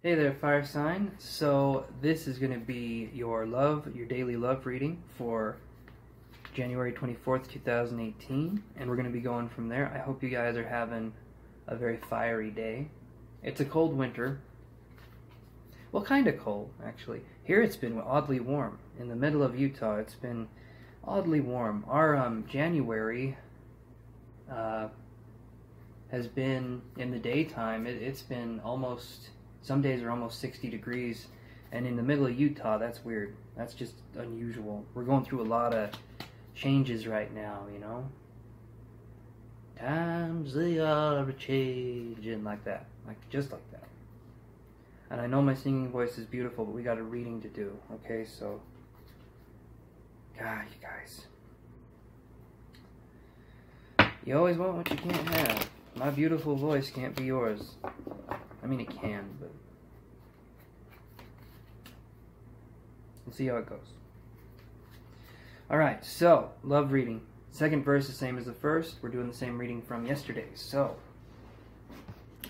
Hey there, fire sign. So this is going to be your daily love reading for January 24th, 2018, and we're going to be going from there. I hope you guys are having a very fiery day. It's a cold winter. Well, kind of cold, actually. Here it's been oddly warm. In the middle of Utah, it's been oddly warm. Our January has been, in the daytime, it's been almost... Some days are almost 60 degrees, and in the middle of Utah, that's weird. That's just unusual. We're going through a lot of changes right now, you know? Times they are changing like that. Just like that. And I know my singing voice is beautiful, but we got a reading to do, okay? So, God, you guys. You always want what you can't have. My beautiful voice can't be yours. I mean, it can, but we'll see how it goes. Alright, so, love reading. Second verse is the same as the first. We're doing the same reading from yesterday. So,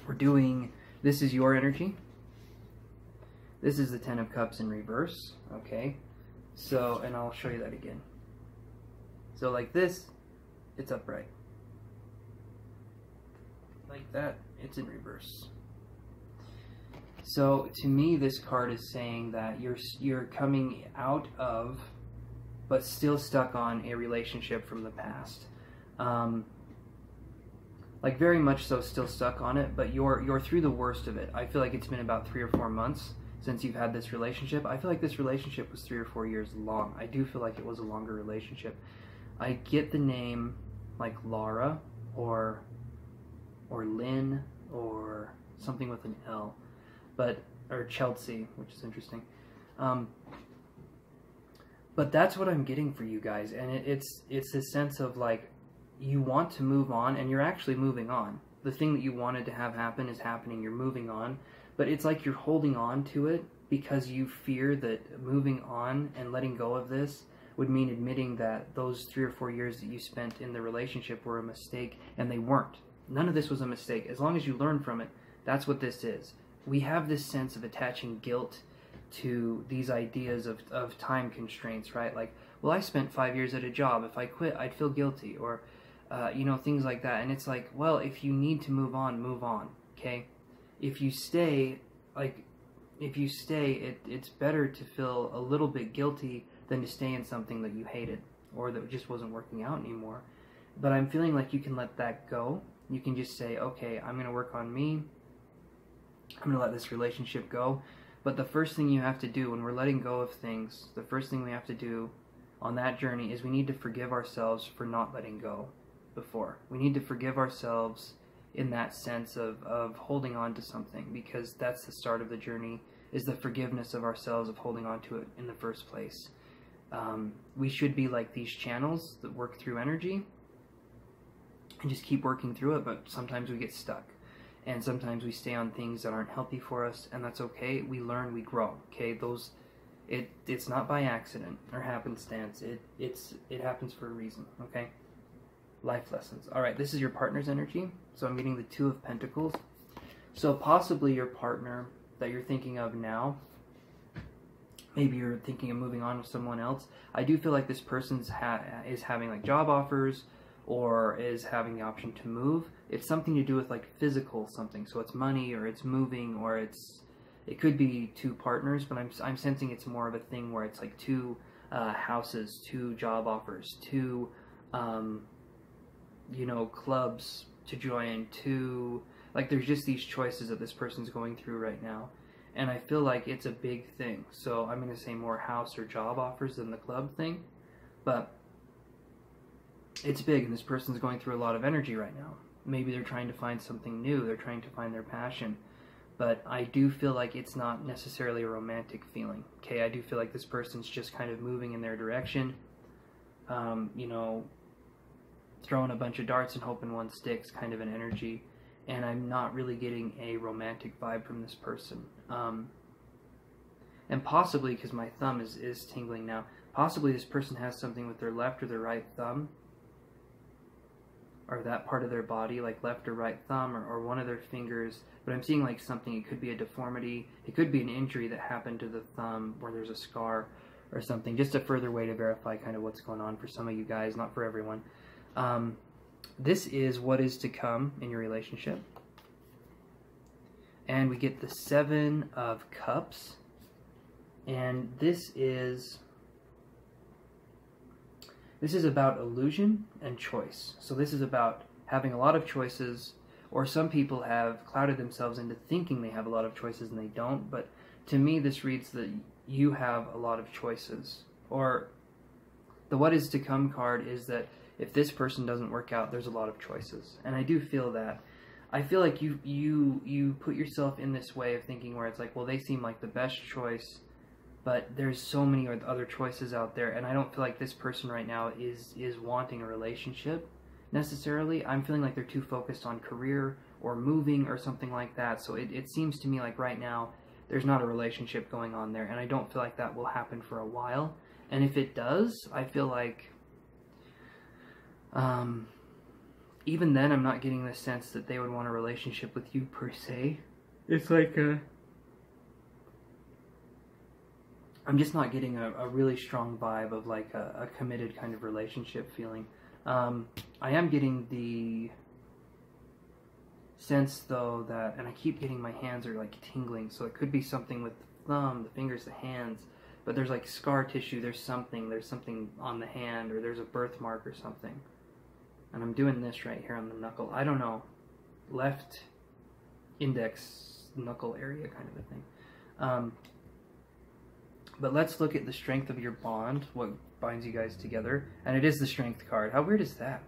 we're doing, this is your energy. This is the Ten of Cups in reverse, okay? So, and I'll show you that again. So, like this, it's upright. Like that, it's in reverse. So to me, this card is saying that you're coming out of, but still stuck on a relationship from the past. Like very much so, still stuck on it, but you're through the worst of it. I feel like it's been about 3 or 4 months since you've had this relationship. I feel like this relationship was 3 or 4 years long. I do feel like it was a longer relationship. I get the name like Laura or Lynn or something with an L. Or Chelsea, which is interesting. But that's what I'm getting for you guys, and it's this sense of like, you want to move on, and you're actually moving on. The thing that you wanted to have happen is happening, you're moving on, but it's like you're holding on to it because you fear that moving on and letting go of this would mean admitting that those 3 or 4 years that you spent in the relationship were a mistake, and they weren't. None of this was a mistake. As long as you learn from it, that's what this is. We have this sense of attaching guilt to these ideas of time constraints, right? Like, well, I spent 5 years at a job. If I quit, I'd feel guilty, or, you know, things like that. And it's like, well, if you need to move on, okay? If you stay, it's better to feel a little bit guilty than to stay in something that you hated or that just wasn't working out anymore. But I'm feeling like you can let that go. You can just say, okay, I'm going to work on me. I'm going to let this relationship go. But the first thing you have to do when we're letting go of things, the first thing we have to do on that journey is we need to forgive ourselves for not letting go before. We need to forgive ourselves in that sense of holding on to something, because that's the start of the journey, is the forgiveness of ourselves of holding on to it in the first place. We should be like these channels that work through energy and just keep working through it, but sometimes we get stuck. And sometimes we stay on things that aren't healthy for us, and that's okay. We learn, we grow, okay? It's not by accident or happenstance. It happens for a reason, okay? Life lessons. All right, this is your partner's energy. So I'm getting the Two of Pentacles. So possibly your partner that you're thinking of now, maybe you're thinking of moving on with someone else. I do feel like this person is having like job offers, or is having the option to move. It's something to do with like physical something. So it's money, or it's moving, or it could be 2 partners, but I'm sensing it's more of a thing where it's like 2 houses, 2 job offers, 2 you know, clubs to join, 2, like there's just these choices that this person's going through right now. And I feel like it's a big thing. So I'm going to say more house or job offers than the club thing. But it's big, and this person's going through a lot of energy right now. Maybe they're trying to find something new. They're trying to find their passion. But I do feel like it's not necessarily a romantic feeling. Okay, I do feel like this person's just kind of moving in their direction. You know, throwing a bunch of darts and hoping one sticks kind of an energy. And I'm not really getting a romantic vibe from this person. And possibly, because my thumb is tingling now, possibly this person has something with their left or their right thumb, or that part of their body, like left or right thumb, or one of their fingers. But I'm seeing like something, it could be a deformity, it could be an injury that happened to the thumb where there's a scar or something. Just a further way to verify kind of what's going on for some of you guys, not for everyone. This is what is to come in your relationship. And we get the 7 of Cups. And this is about illusion and choice. So this is about having a lot of choices, or some people have clouded themselves into thinking they have a lot of choices and they don't. But to me, this reads that you have a lot of choices. Or the what is to come card is that if this person doesn't work out, there's a lot of choices. And I do feel that. I feel like you put yourself in this way of thinking where it's like, well, they seem like the best choice, but there's so many other choices out there, and I don't feel like this person right now is wanting a relationship necessarily. I'm feeling like they're too focused on career or moving or something like that. So it seems to me like right now there's not a relationship going on there, and I don't feel like that will happen for a while. And if it does, I feel like even then I'm not getting the sense that they would want a relationship with you per se. It's like I'm just not getting a really strong vibe of like a committed kind of relationship feeling. I am getting the sense though that, and I keep getting my hands are like tingling, so it could be something with the thumb, the fingers, the hands, but there's like scar tissue, there's something on the hand, or there's a birthmark or something. And I'm doing this right here on the knuckle. I don't know, left index knuckle area kind of a thing. But let's look at the strength of your bond, what binds you guys together. And it is the strength card. How weird is that?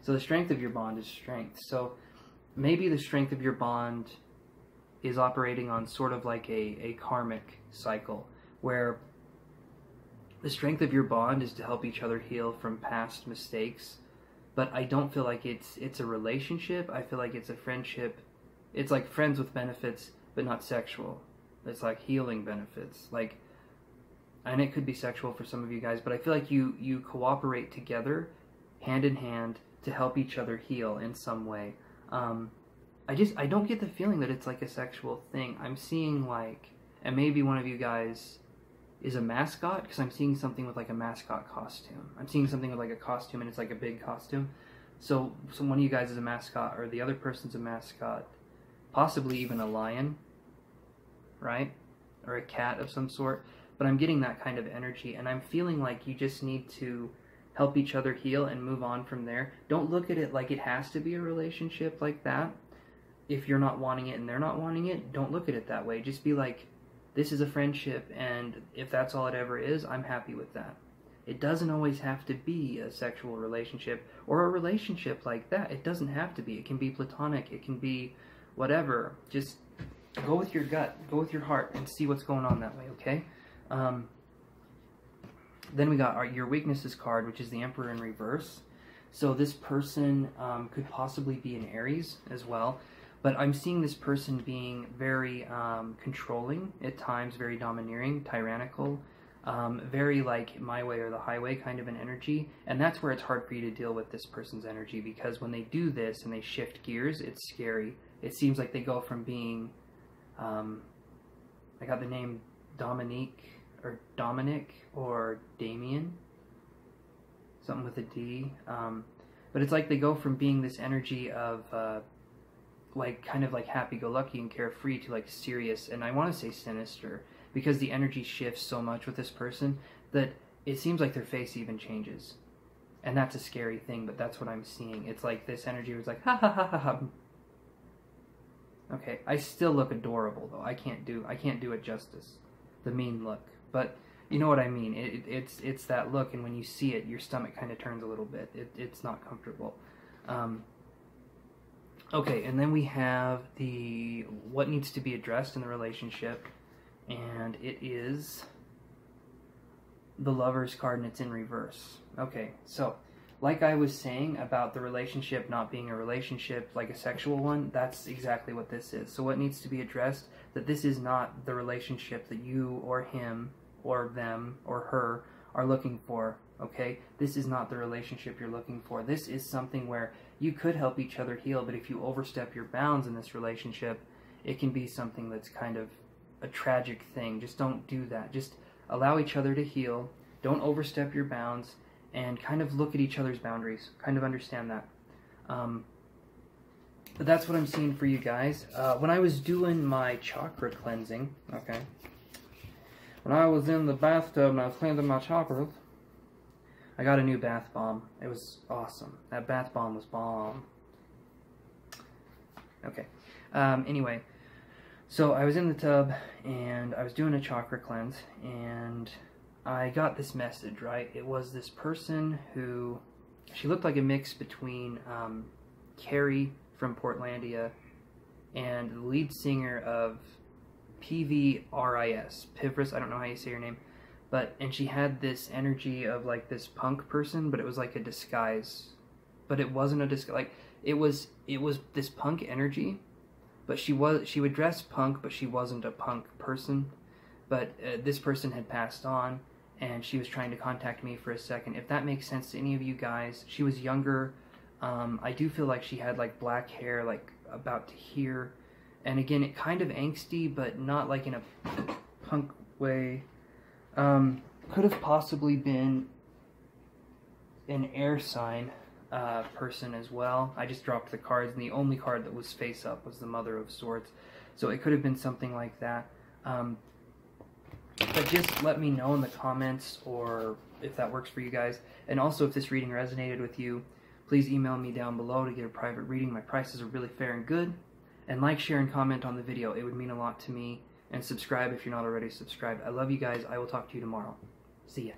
So the strength of your bond is strength. So maybe the strength of your bond is operating on sort of like a karmic cycle, where the strength of your bond is to help each other heal from past mistakes. But I don't feel like it's a relationship. I feel like it's a friendship. It's like friends with benefits, but not sexual. It's like healing benefits, like, and it could be sexual for some of you guys, but I feel like you cooperate together, hand in hand, to help each other heal in some way. I don't get the feeling that it's like a sexual thing. I'm seeing like, and maybe one of you guys is a mascot, because I'm seeing something with like a mascot costume. I'm seeing something with like a costume, and it's like a big costume. So one of you guys is a mascot, or the other person's a mascot, possibly even a lion, right? Or a cat of some sort. But I'm getting that kind of energy, and I'm feeling like you just need to help each other heal and move on from there. Don't look at it like it has to be a relationship like that. If you're not wanting it and they're not wanting it, don't look at it that way. Just be like, this is a friendship, and if that's all it ever is, I'm happy with that. It doesn't always have to be a sexual relationship or a relationship like that. It doesn't have to be. It can be platonic. It can be whatever. Just go with your gut, go with your heart, and see what's going on that way, okay? Then we got your weaknesses card, which is the Emperor in reverse. So this person could possibly be an Aries as well, but I'm seeing this person being very controlling at times, very domineering, tyrannical, very like my way or the highway kind of an energy. And that's where it's hard for you to deal with this person's energy, because when they do this and they shift gears, it's scary. It seems like they go from being I got the name Dominic or Damien, something with a D, but it's like they go from being this energy of like kind of like happy-go-lucky and carefree to like serious, and I want to say sinister, because the energy shifts so much with this person that it seems like their face even changes, and that's a scary thing. But that's what I'm seeing. It's like this energy was like ha ha ha ha ha. Okay, I still look adorable though. I can't do it justice, the mean look. But you know what I mean. It's that look, and when you see it, your stomach kind of turns a little bit. It's not comfortable. Okay, and then we have the what needs to be addressed in the relationship, and it is the Lover's card, and it's in reverse. Okay, so like I was saying about the relationship not being a relationship like a sexual one, that's exactly what this is. So what needs to be addressed, that this is not the relationship that you or him or them or her are looking for. okay? This is not the relationship you're looking for. This is something where you could help each other heal, but if you overstep your bounds in this relationship, it can be something that's kind of a tragic thing. Just don't do that. Just allow each other to heal. Don't overstep your bounds, and kind of look at each other's boundaries. Kind of understand that. But that's what I'm seeing for you guys. When I was doing my chakra cleansing, okay, when I was in the bathtub and I was cleansing my chakras, I got a new bath bomb. It was awesome. That bath bomb was bomb. Okay. Anyway, so I was in the tub and I was doing a chakra cleanse, and I got this message, right? It was this person who, she looked like a mix between Carrie from Portlandia and the lead singer of PVRIS, Pivris, I don't know how you say your name, and she had this energy of like this punk person, but it was like a disguise, but it wasn't a disguise, like it was this punk energy, but she would dress punk, but she wasn't a punk person. But this person had passed on, and she was trying to contact me for a second. If that makes sense to any of you guys, she was younger. I do feel like she had like black hair, like about to here, and again, it kind of angsty, but not like in a punk way. Could have possibly been an air sign person as well. I just dropped the cards, and the only card that was face up was the Mother of Swords, so it could have been something like that. But just let me know in the comments, or if that works for you guys. And also, if this reading resonated with you, please email me down below to get a private reading. My prices are really fair and good. And like, share, and comment on the video. It would mean a lot to me. And subscribe if you're not already subscribed. I love you guys. I will talk to you tomorrow. See ya.